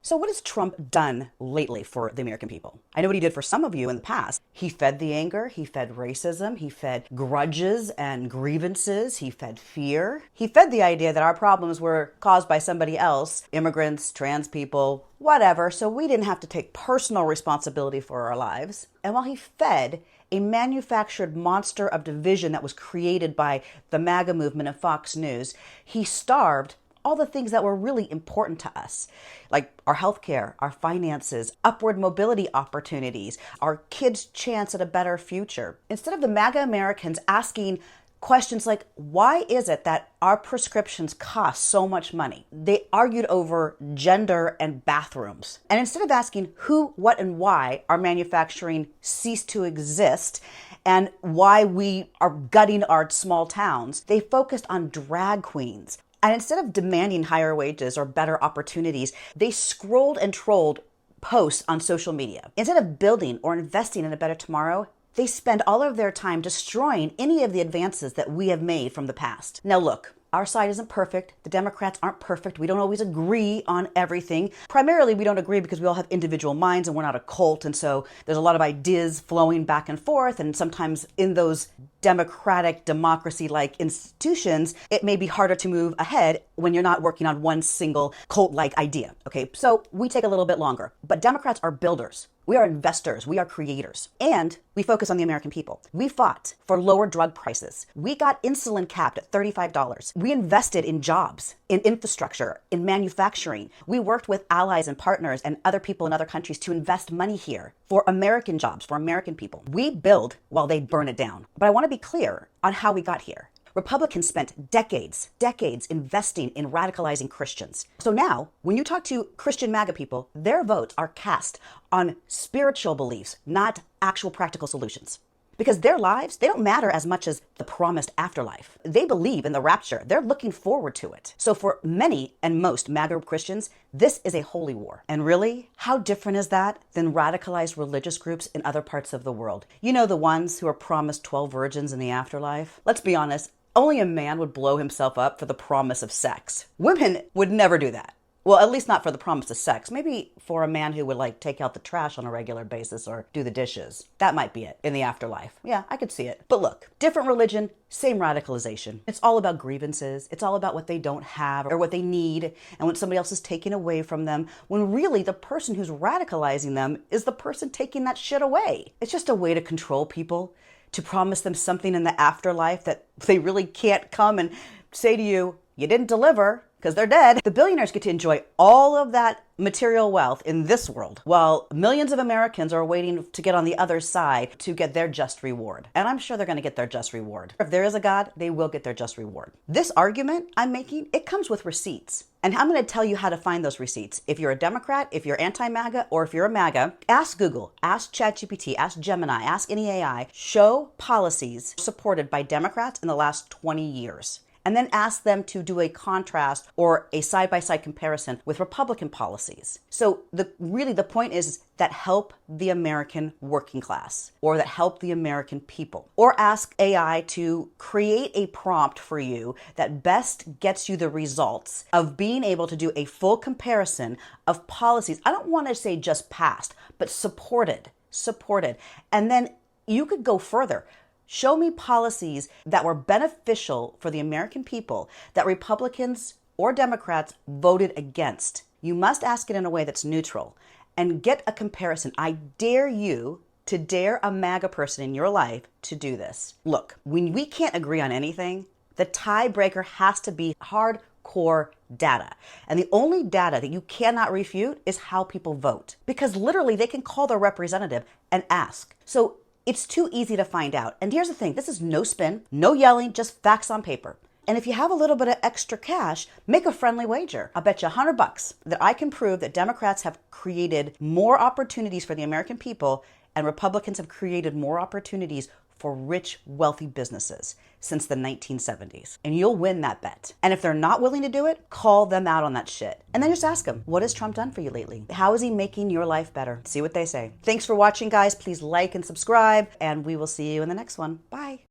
So what has Trump done lately for the American people? I know what he did for some of you in the past. He fed the anger, he fed racism, he fed grudges and grievances, he fed fear. He fed the idea that our problems were caused by somebody else, immigrants, trans people, whatever, so we didn't have to take personal responsibility for our lives. And while he fed a manufactured monster of division that was created by the MAGA movement and Fox News, he starved all the things that were really important to us, like our healthcare, our finances, upward mobility opportunities, our kids' chance at a better future. Instead of the MAGA Americans asking questions like, why is it that our prescriptions cost so much money? They argued over gender and bathrooms. And instead of asking who, what, and why our manufacturing ceased to exist and why we are gutting our small towns, they focused on drag queens. And instead of demanding higher wages or better opportunities, they scrolled and trolled posts on social media. Instead of building or investing in a better tomorrow, they spend all of their time destroying any of the advances that we have made from the past. Now look, our side isn't perfect. The Democrats aren't perfect. We don't always agree on everything. Primarily, we don't agree because we all have individual minds and we're not a cult. And so there's a lot of ideas flowing back and forth. And sometimes in those democratic, democracy-like institutions, it may be harder to move ahead when you're not working on one single cult-like idea. Okay, so we take a little bit longer. But Democrats are builders. We are investors. We are creators. And we focus on the American people. We fought for lower drug prices. We got insulin capped at $35. We invested in jobs, in infrastructure, in manufacturing. We worked with allies and partners and other people in other countries to invest money here for American jobs, for American people. We build while they burn it down. But I want to be clear on how we got here. Republicans spent decades investing in radicalizing Christians. So now, when you talk to Christian MAGA people, their votes are cast on spiritual beliefs, not actual practical solutions. Because their lives, they don't matter as much as the promised afterlife. They believe in the rapture. They're looking forward to it. So for many and most MAGA Christians, this is a holy war. And really, how different is that than radicalized religious groups in other parts of the world? You know, the ones who are promised 12 virgins in the afterlife? Let's be honest. Only a man would blow himself up for the promise of sex. Women would never do that. Well, at least not for the promise of sex. Maybe for a man who would take out the trash on a regular basis or do the dishes. That might be it in the afterlife. Yeah, I could see it. But look, different religion, same radicalization. It's all about grievances. It's all about what they don't have or what they need and what somebody else is taking away from them, when really the person who's radicalizing them is the person taking that shit away. It's just a way to control people, to promise them something in the afterlife that they really can't come and say to you, you didn't deliver, because they're dead. The billionaires get to enjoy all of that material wealth in this world, while millions of Americans are waiting to get on the other side to get their just reward. And I'm sure they're going to get their just reward. If there is a God, they will get their just reward. This argument I'm making, it comes with receipts. And I'm going to tell you how to find those receipts. If you're a Democrat, if you're anti-MAGA, or if you're a MAGA, ask Google, ask ChatGPT, ask Gemini, ask any AI. Show policies supported by Democrats in the last 20 years. And then ask them to do a contrast or a side-by-side comparison with Republican policies. So the point is that help the American working class, or that help the American people. Or ask AI to create a prompt for you that best gets you the results of being able to do a full comparison of policies. I don't want to say just passed, but supported. And then you could go further. Show me policies that were beneficial for the American people that Republicans or Democrats voted against. You must ask it in a way that's neutral and get a comparison. I dare you to dare a MAGA person in your life to do this. Look, when we can't agree on anything, the tiebreaker has to be hardcore data. And the only data that you cannot refute is how people vote. Because literally they can call their representative and ask. So it's too easy to find out. And here's the thing, this is no spin, no yelling, just facts on paper. And if you have a little bit of extra cash, make a friendly wager. I'll bet you $100 that I can prove that Democrats have created more opportunities for the American people and Republicans have created more opportunities for rich, wealthy businesses since the 1970s. And you'll win that bet. And if they're not willing to do it, call them out on that shit. And then just ask them, what has Trump done for you lately? How is he making your life better? See what they say. Thanks for watching, guys. Please like and subscribe, and we will see you in the next one. Bye.